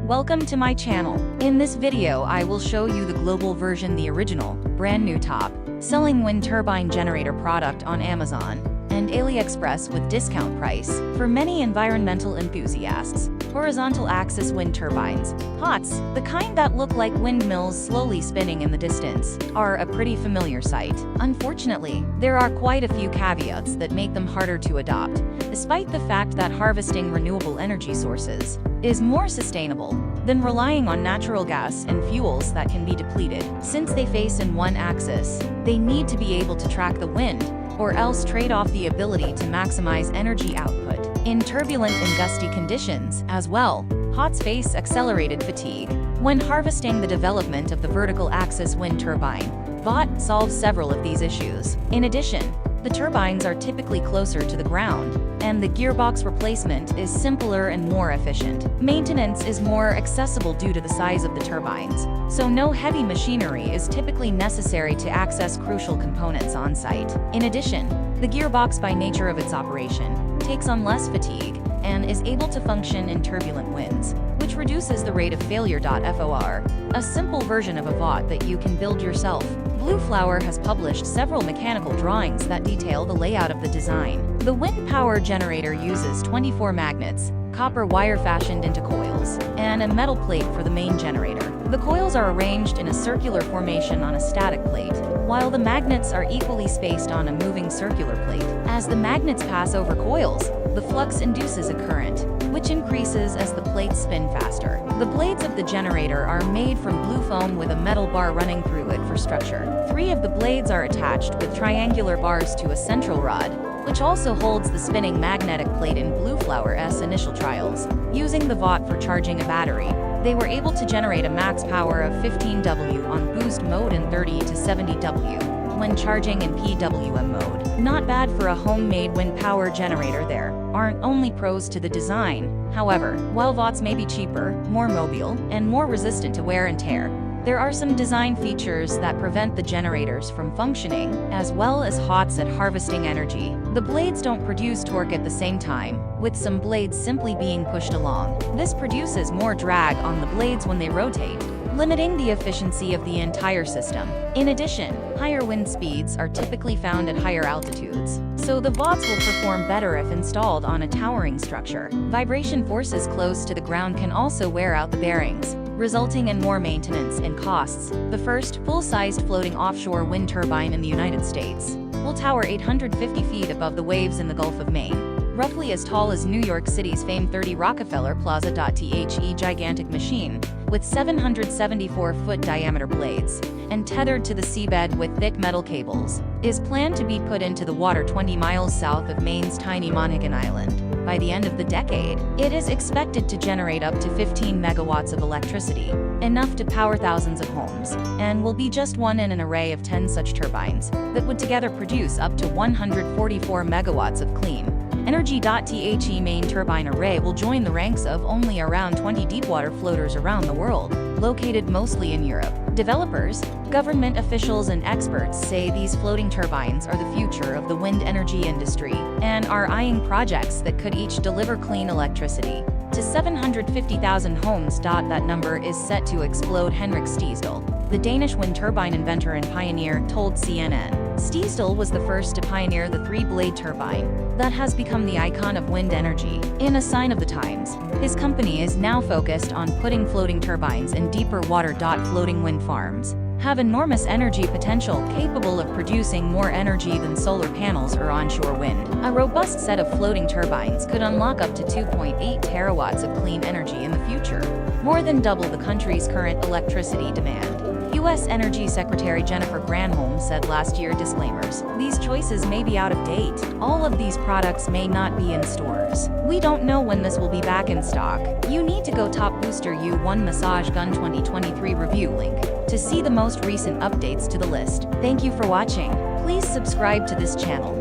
Welcome to my channel. In this video I will show you the global version, the original, brand new top selling wind turbine generator product on Amazon and Aliexpress with discount price. For many environmental enthusiasts, horizontal axis wind turbines, HOTS, the kind that look like windmills slowly spinning in the distance, are a pretty familiar sight. Unfortunately, there are quite a few caveats that make them harder to adopt, despite the fact that harvesting renewable energy sources is more sustainable than relying on natural gas and fuels that can be depleted. Since they face in one axis, they need to be able to track the wind, or else trade off the ability to maximize energy output in turbulent and gusty conditions. As well, HOTS face accelerated fatigue when harvesting. The development of the vertical axis wind turbine VOT solves several of these issues. In addition, the turbines are typically closer to the ground, and the gearbox replacement is simpler and more efficient. Maintenance is more accessible due to the size of the turbines, so no heavy machinery is typically necessary to access crucial components on site. In addition, the gearbox, by nature of its operation, takes on less fatigue and is able to function in turbulent winds, which reduces the rate of failure. FOR, a simple version of a VOT that you can build yourself. Blue Flower has published several mechanical drawings that detail the layout of the design. The wind power generator uses 24 magnets, copper wire fashioned into coils, and a metal plate for the main generator. The coils are arranged in a circular formation on a static plate, while the magnets are equally spaced on a moving circular plate. As the magnets pass over coils, the flux induces a current, which increases as the plates spin faster. The blades of the generator are made from blue foam with a metal bar running through it for structure. 3 of the blades are attached with triangular bars to a central rod, which also holds the spinning magnetic plate. In Blue Flower's initial trials, using the VOT for charging a battery, they were able to generate a max power of 15 W on boost mode and 30 to 70 W when charging in PWM mode. Not bad for a homemade wind power generator. There aren't only pros to the design, however. While VOTs may be cheaper, more mobile, and more resistant to wear and tear, there are some design features that prevent the generators from functioning as well as HOTS at harvesting energy. The blades don't produce torque at the same time, with some blades simply being pushed along. This produces more drag on the blades when they rotate, limiting the efficiency of the entire system. In addition, higher wind speeds are typically found at higher altitudes, so the VOTs will perform better if installed on a towering structure. Vibration forces close to the ground can also wear out the bearings, resulting in more maintenance and costs. The first full-sized floating offshore wind turbine in the United States will tower 850 feet above the waves in the Gulf of Maine, roughly as tall as New York City's famed 30 Rockefeller Plaza. The gigantic machine, with 774-foot diameter blades and tethered to the seabed with thick metal cables, is planned to be put into the water 20 miles south of Maine's tiny Monhegan Island. By the end of the decade, it is expected to generate up to 15 megawatts of electricity, enough to power thousands of homes, and will be just one in an array of 10 such turbines that would together produce up to 144 megawatts of clean energy. The main turbine array will join the ranks of only around 20 deepwater floaters around the world, located mostly in Europe. Developers, government officials, and experts say these floating turbines are the future of the wind energy industry and are eyeing projects that could each deliver clean electricity to 750,000 homes. That number is set to explode. Henrik Stiesdal, the Danish wind turbine inventor and pioneer, told CNN. Stiesdal was the first to pioneer the 3-blade turbine that has become the icon of wind energy. In a sign of the times, his company is now focused on putting floating turbines in deeper water. Floating wind farms have enormous energy potential, capable of producing more energy than solar panels or onshore wind. A robust set of floating turbines could unlock up to 2.8 terawatts of clean energy in the future, more than double the country's current electricity demand. U.S. Energy Secretary Jennifer Granholm said last year. Disclaimers: these choices may be out of date. All of these products may not be in stores. We don't know when this will be back in stock. You need to go Top Booster U1 Massage Gun 2023 review link to see the most recent updates to the list. Thank you for watching. Please subscribe to this channel.